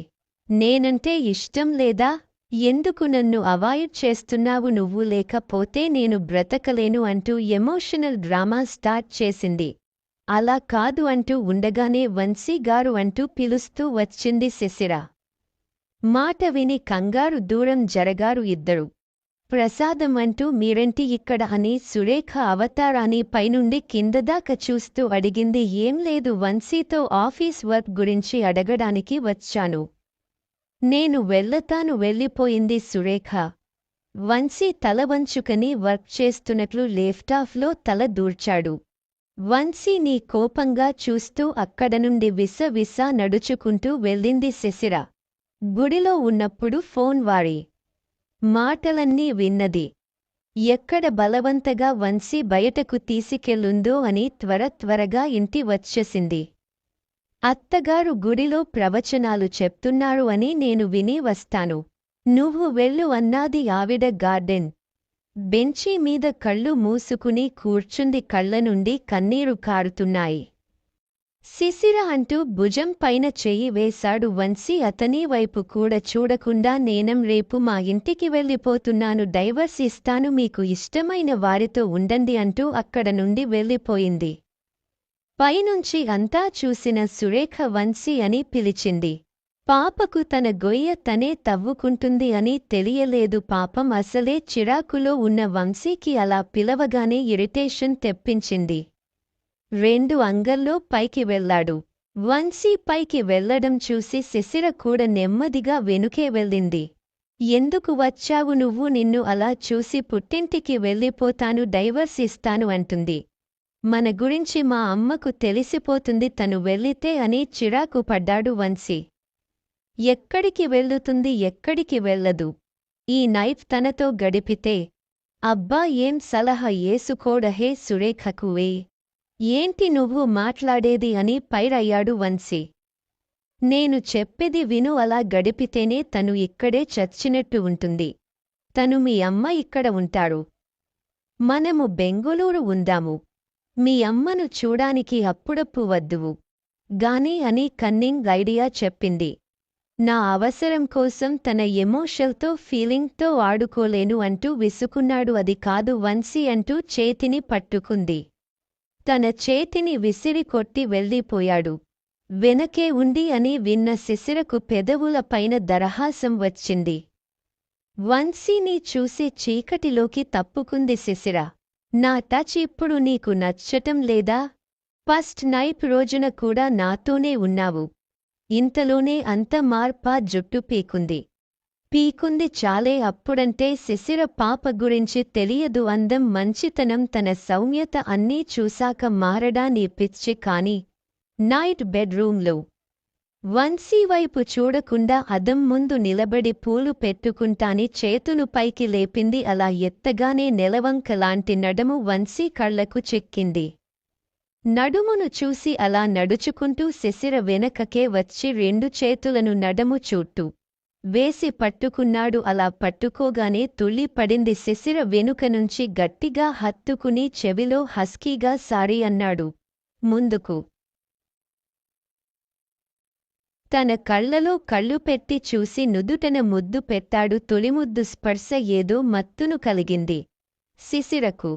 A: నేనంటే ఇష్టం లేదా? ఎందుకు నన్ను అవాయిడ్ చేస్తున్నావు? నువ్వు లేకపోతే నేను బ్రతకలేను అంటూ ఎమోషనల్ డ్రామా స్టార్ట్ చేసింది. అలా కాదు అంటూ ఉండగానే వంశీ గారు అంటూ పిలుస్తూ వచ్చింది శిశిర. మాట విని కంగారు దూరం జరగారు ఇద్దరు. ప్రసాదం అంటూ మీరేంటి ఇక్కడ అని సురేఖ అవతారాన్ని పైనుండి కిందదాకా చూస్తూ అడిగింది. ఏం లేదు, వంశీతో ఆఫీస్ వర్క్ గురించి అడగడానికి వచ్చాను. నేను వెళ్ళతాను వెళ్ళిపోయింది సురేఖ. వంశీ తల వంచుకని వర్క్ చేస్తున్నట్లు లెఫ్టాఫ్లో తల దూర్చాడు. వంశీని కోపంగా చూస్తూ అక్కడ నుండి విసవిస నడుచుకుంటూ వెళ్ళింది శిశిర. గుడిలో ఉన్నప్పుడు ఫోన్ వారి మాటలన్నీ విన్నది. ఎక్కడ బలవంతగా వంశీ బయటకు తీసుకెళ్ళుందో అని త్వరగా ఇంటి వచ్చేసింది. అత్తగారు గుడిలో ప్రవచనాలు చెప్తున్నారు అని నేను విని వస్తాను. నువ్వు వెళ్ళు అన్నాది ఆవిడ. గార్డెన్ బెంచీ మీద కళ్ళు మూసుకుని కూర్చుంది. కళ్ళ నుండి కన్నీరు కారుతున్నాయి. శిశిర అంటూ భుజం పైన చెయ్యి వేశాడు వంశీ. అతని వైపు కూడా చూడకుండా నేనం రేపు మా ఇంటికి వెళ్ళిపోతున్నాను, డైవర్స్ ఇస్తాను, మీకు ఇష్టమైన వారితో ఉండండి అంటూ అక్కడ నుండి వెళ్ళిపోయింది. పైనుంచి అంతా చూసిన సురేఖ వంశీ అని పిలిచింది. పాపకు తన గొయ్య తనే తవ్వుకుంటుంది అని తెలియలేదు. పాపం అసలే చిరాకులో ఉన్న వంశీకి అలా పిలవగానే ఇరిటేషన్ తెప్పించింది. 2 అంగల్లో పైకి వెళ్లాడు. వంశీ పైకి వెళ్లడం చూసి శిశిర కూడా నెమ్మదిగా వెనుకే వెళ్ళింది. ఎందుకు వచ్చావు నువ్వు? నిన్ను అలా చూసి పుట్టింటికి వెళ్ళిపోతాను, డైవర్స్ ఇస్తాను అంటుంది. మన గురించి మా అమ్మకు తెలిసిపోతుంది, తను వెళ్ళితే అని చిరాకు పడ్డాడు వంశీ. ఎక్కడికి వెళ్లుతుంది? ఎక్కడికి వెళ్ళదు. ఈ నైట్ తనతో గడిపితే. అబ్బా ఏం సలహా ఏసుకోడహే సురేఖకువే. ఏంటి నువ్వు మాట్లాడేది అని పైరయ్యాడు వంశీ. నేను చెప్పేది విను, అలా గడిపితేనే తను ఇక్కడే చచ్చినట్టు ఉంటుంది. తను మీ అమ్మ ఇక్కడ ఉంటారు. మనము బెంగుళూరు ఉందాము. మీ అమ్మను చూడానికి అప్పుడప్పు వద్దువు గాని అని కన్నింగ్ ఐడియా చెప్పింది. నా అవసరం కోసం తన ఎమోషన్తో ఫీలింగ్తో ఆడుకోలేను అంటూ విసుకున్నాడు. అది కాదు వంశీ అంటూ చేతిని పట్టుకుంది. తన చేతిని విసిరి కొట్టి వెళ్ళిపోయాడు. వెనకే ఉండి అని విన్న శిశిరకు పెదవుల పైన దరహాసం వచ్చింది. వంశీని చూసి చీకటిలోకి తప్పుకుంది శిశిర. నా టచ్ ఇప్పుడు నీకు నచ్చటం లేదా? ఫస్ట్ నైట్ రోజున కూడా నాతోనే ఉన్నావు. ఇంతలోనే అంత మార్పా? జుట్టు పీకుంది చాలే. అప్పుడంటే శిశిర పాప గురించి తెలియదు. అందం, మంచితనం, తన సౌమ్యత అన్నీ చూశాక మారడాని పిచ్చి. కాని నైట్ బెడ్రూంలో వంశీ వైపు చూడకుండా అద్దం ముందు నిలబడి పూలు పెట్టుకుంటాని చేతులు పైకి లేపింది. అలా ఎత్తగానే నెలవంకలాంటి నడుము వంశీ కళ్లకు చిక్కింది. నడుమును చూసి అలా నడుచుకుంటూ శిశిర వెనకకే వచ్చి రెండు చేతులను నడుము చుట్టూ వేసి పట్టుకున్నాడు. అలా పట్టుకోగానే తుళ్ళి పడింది. శిశిర వెనుక నుంచి గట్టిగా హత్తుకుని చెవిలో హస్కీగా సారీ అన్నాడు. ముందుకు తన కళ్లలో కళ్ళు పెట్టి చూసి నుదుటన ముద్దు పెట్టాడు. తొలిముద్దు స్పర్శ ఏదో మత్తును కలిగింది శిశిరకు.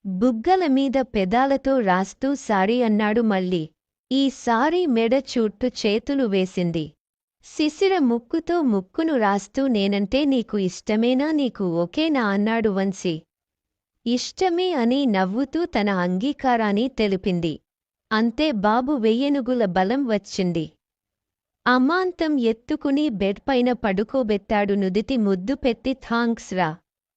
A: బుగ్గల మీద పెదాలతో రాస్తూ సారీ అన్నాడు మళ్ళీ. ఈ సారీ మెడ చుట్టూ చేతులు వేసింది. శిశిర ముక్కుతో ముక్కును రాస్తూ నేనంటే నీకు ఇష్టమేనా? నీకు ఓకేనా అన్నాడు వంశీ. ఇష్టమే అని నవ్వుతూ తన అంగీకారాన్ని తెలిపింది. అంతే బాబు. వెయ్యెనుగుల బలం వచ్చింది. అమాంతం ఎత్తుకుని బెడ్ పైన పడుకోబెట్టాడు. నుదిటి ముద్దు పెట్టి థాంక్స్ రా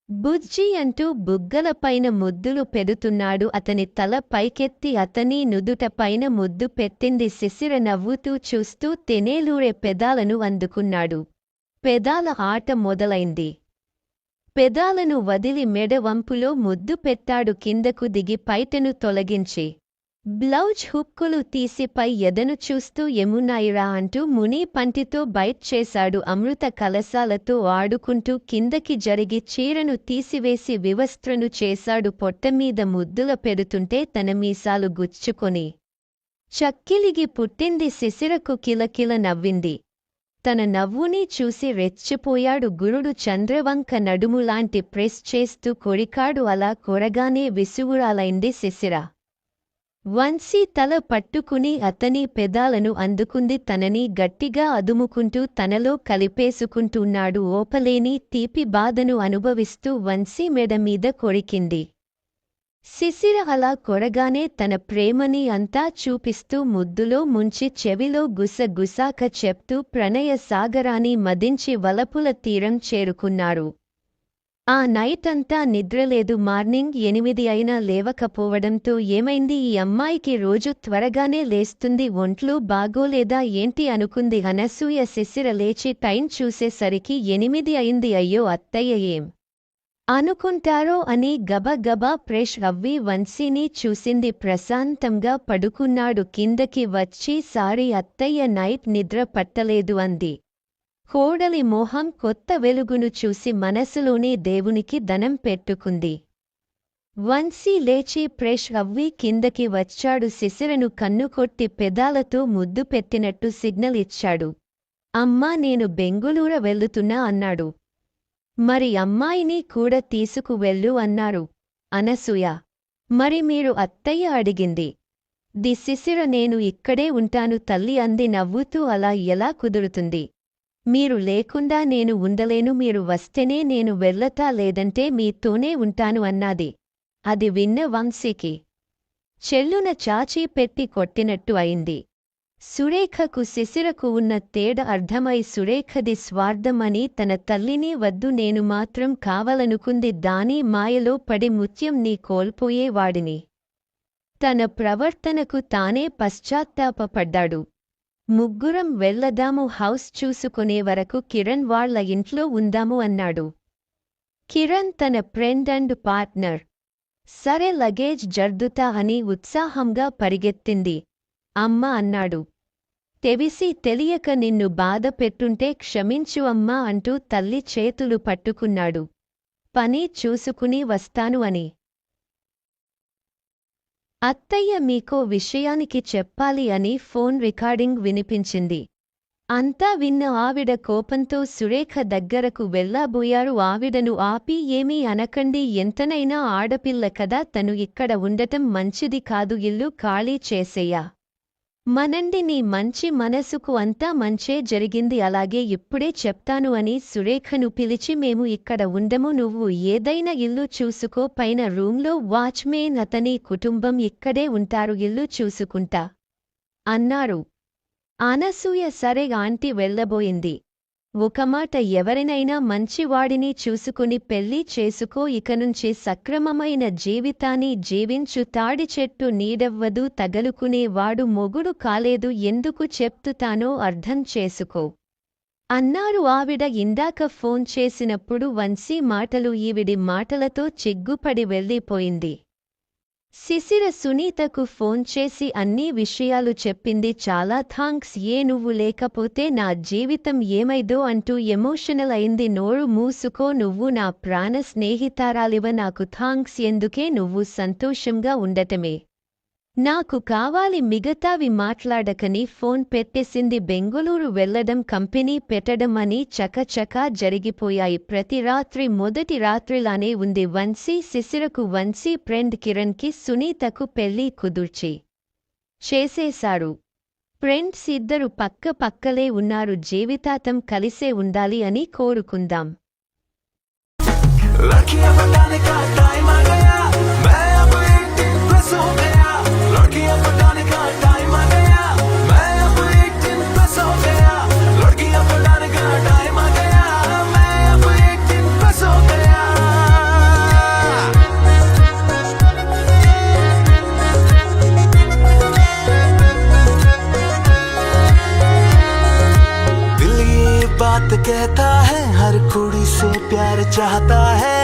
A: బుజ్జి అంటూ బుగ్గలపైన ముద్దులు పెడుతున్నాడు. అతని తల పైకెత్తి అతని నుదుట పైన ముద్దు పెట్టింది శిశిర. నవ్వుతూ చూస్తూ తెనేలూరే పెదాలను అందుకున్నాడు. పెదాల ఆట మొదలైంది. పెదాలను వదిలి మెడ వంపులో ముద్దు పెట్టాడు. కిందకు దిగి పైటను తొలగించి బ్లౌజ్ హుక్కులు తీసి పై ఎదను చూస్తూ ఎమునాయిరా అంటూ ముని పంటితో బైట్ చేశాడు. అమృత కలశాలతో ఆడుకుంటూ కిందకి జరిగి చీరను తీసివేసి వివస్త్రను చేశాడు. పొట్టమీద ముద్దుల పెడుతుంటే తన మీసాలు గుచ్చుకొని చక్కిలిగి పుట్టింది శిశిరకు. కిలకిల నవ్వింది. తన నవ్వుని చూసి రెచ్చిపోయాడు గురుడు. చంద్రవంక నడుములాంటి ప్రెస్ చేస్తూ కొరికాడు. అలా కొరగానే విసుగురాలైంది శిశిర. వంశీ తల పట్టుకుని అతని పెదాలను అందుకుంది. తనని గట్టిగా అదుముకుంటూ తనలో కలిపేసుకుంటున్నాడు. ఓపలేని తీపి బాధను అనుభవిస్తూ వంశీ మెడ మీద కొరికింది. శిశిర అలా కొరగానే తన ప్రేమని అంతా చూపిస్తూ ముద్దులో ముంచి చెవిలో గుసగుసాక చెప్తూ ప్రణయ సాగరాన్ని మదించి వలపుల తీరం చేరుకున్నారు. ఆ నైట్ అంతా నిద్రలేదు. మార్నింగ్ 8 అయినా లేవకపోవడంతో ఏమైంది ఈ అమ్మాయికి? రోజు త్వరగానే లేస్తుంది. ఒంట్లో బాగోలేదా ఏంటి అనుకుంది అనసూయ. శిశిర లేచి టైం చూసేసరికి 8 అయింది. అయ్యో అత్తయ్య ఏం అనుకుంటారో అని గబగబా ఫ్రెష్ అవ్వి వంశీని చూసింది. ప్రశాంతంగా పడుకున్నాడు. కిందకి వచ్చి సారీ అత్తయ్య, నైట్ నిద్ర పట్టలేదు అంది. కోడలి మోహం కొత్త వెలుగును చూసి మనసులోనే దేవునికి దండం పెట్టుకుంది. వంశీ లేచి ఫ్రెష్ అవ్వి కిందకి వచ్చాడు. శిశిరను కన్నుకొట్టి పెదాలతో ముద్దు పెట్టినట్టు సిగ్నల్ ఇచ్చాడు. అమ్మా నేను బెంగుళూరు వెళ్తున్నా అన్నాడు. మరి అమ్మాయిని కూడా తీసుకువెళ్ళు అన్నారు అనసూయ. మరి మీరు అత్తయ్య అడిగింది. శిశిర నేను ఇక్కడే ఉంటాను తల్లి అంది నవ్వుతూ. అలా ఎలా కుదురుతుంది? మీరు లేకుండా నేను ఉండలేను. మీరు వస్తేనే నేను వెళ్ళతా, లేదంటే మీతోనే ఉంటాను అన్నది. అది విన్న వంశీకి చెల్లున చాచీ పెట్టి కొట్టినట్టు అయింది. సురేఖకు శిశిరకు ఉన్న తేడా అర్థమై సురేఖది స్వార్థమని తన తల్లిని వద్దు నేను మాత్రం కావాలనుకుంది. దాని మాయలో పడి ముత్యం నీ కోల్పోయేవాడిని. తన ప్రవర్తనకు తానే పశ్చాత్తాపపడ్డాడు. ముగ్గురం వెళ్లదాము, హౌస్ చూసుకునే వరకు కిరణ్ వాళ్ల ఇంట్లో ఉందాము అన్నాడు. కిరణ్ తన ఫ్రెండ్ అండ్ పార్ట్నర్. సరే లగేజ్ జర్దుతా అని ఉత్సాహంగా పరిగెత్తింది. అమ్మ అన్నాడు. తెలిసి తెలియక నిన్ను బాధ పెట్టుంటే క్షమించు అమ్మా అంటూ తల్లి చేతులు పట్టుకున్నాడు. పని చూసుకుని వస్తాను అని. అత్తయ్య మీకో విషయానికి చెప్పాలి అని ఫోన్ రికార్డింగ్ వినిపించింది. అంతా విన్న ఆవిడ కోపంతో సురేఖ దగ్గరకు వెళ్ళబోయారు. ఆవిడను ఆపి ఏమీ అనకండి, ఎంతనైనా ఆడపిల్ల కదా, తను ఇక్కడ ఉండటం మంచిది కాదు, ఇల్లు ఖాళీ చేసేయా మనండి, నీ మంచి మనసుకు అంతా మంచే జరిగింది, అలాగే ఇప్పుడే చెప్తాను అని సురేఖను పిలిచి మేము ఇక్కడ ఉండము, నువ్వు ఏదైనా ఇల్లు చూసుకో, పైన రూంలో వాచ్మేన్ అతని కుటుంబం ఇక్కడే ఉంటారు, ఇల్లు చూసుకుంటా అన్నారు. అనసూయ సరే ఆంటీ వెళ్ళబోయింది. ఒక మాట, ఎవరినైనా మంచివాడిని చూసుకుని పెళ్లి చేసుకో, ఇకనుంచి సక్రమమైన జీవితాన్ని జీవించు, తాడి చెట్టు నీడవ్వదు, తగలుకునేవాడు మొగుడు కాలేదు, ఎందుకు చెప్తుతానో అర్థం చేసుకో అన్నారు. ఆవిడ ఇందాక ఫోన్ చేసినప్పుడు వంశీ మాటలు ఈవిడి మాటలతో చిగ్గుపడి వెళ్ళిపోయింది. శిశిర సునీతకు ఫోన్ చేసి అన్ని విషయాలు చెప్పింది. చాలా థాంక్స్, నువ్వు లేకపోతే నా జీవితం ఏమైదో అంటూ ఎమోషనల్ అయింది. నోరు మూసుకో, నువ్వు నా ప్రాణ స్నేహితారాలివ, నాకు థాంక్స్ ఎందుకే, నువ్వు సంతోషంగా ఉండటమే నాకు కావాలి, మిగతావి మాట్లాడకని ఫోన్ పెట్టేసింది. బెంగుళూరు వెళ్లడం, కంపెనీ పెట్టడం అని చకచకా జరిగిపోయాయి. ప్రతి రాత్రి మొదటి రాత్రిలానే ఉంది. వంశీ శిశిరకు, వంశీ ఫ్రెండ్ కిరణ్కి సునీతకు పెళ్లి కుదుర్చి చేసేశారు. ఫ్రెండ్స్ ఇద్దరు పక్క పక్కలే ఉన్నారు. జీవితాంతం కలిసే ఉండాలి అని కోరుకుందాం.
B: कहता है हर कुड़ी से प्यार चाहता है,